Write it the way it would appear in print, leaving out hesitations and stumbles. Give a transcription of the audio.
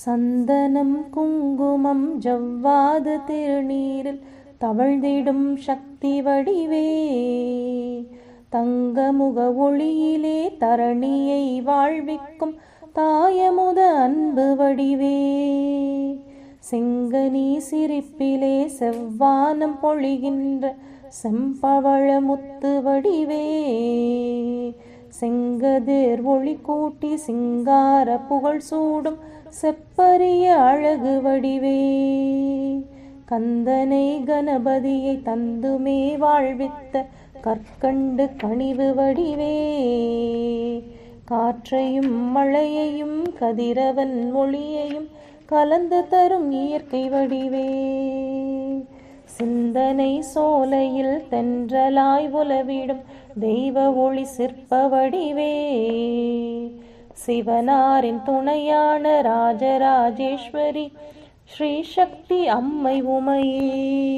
சந்தனம் குங்குமம் ஜவ்வாது திருநீரில் தவழ்ந்திடும் சக்தி வடிவே, தங்கமுக ஒளியிலே தரணியை வாழ்விக்கும் தாயமுத அன்பு வடிவே, செங்கனி சிரிப்பிலே செவ்வானம் பொழிகின்ற செம்பவள முத்து வடிவே, செங்கதிர் ஒளி கூட்டி சிங்கார புகழ் சூடும் செப்பரிய அழகு வடிவே, கந்தனை கணபதியை தந்துமே வாழ்வித்த கற்கண்டு கனிவு வடிவே, காற்றையும் மழையையும் கதிரவன் ஒளியையும் கலந்து தரும் இயற்கை வடிவே, சிந்தனை சோலையில் தென்றலாய் உலவிடும் தெய்வ ஒளி சிற்ப வடிவே, சிவனாரின் துணையான ராஜராஜேஸ்வரி ஸ்ரீ சக்தி அம்மை உமையே.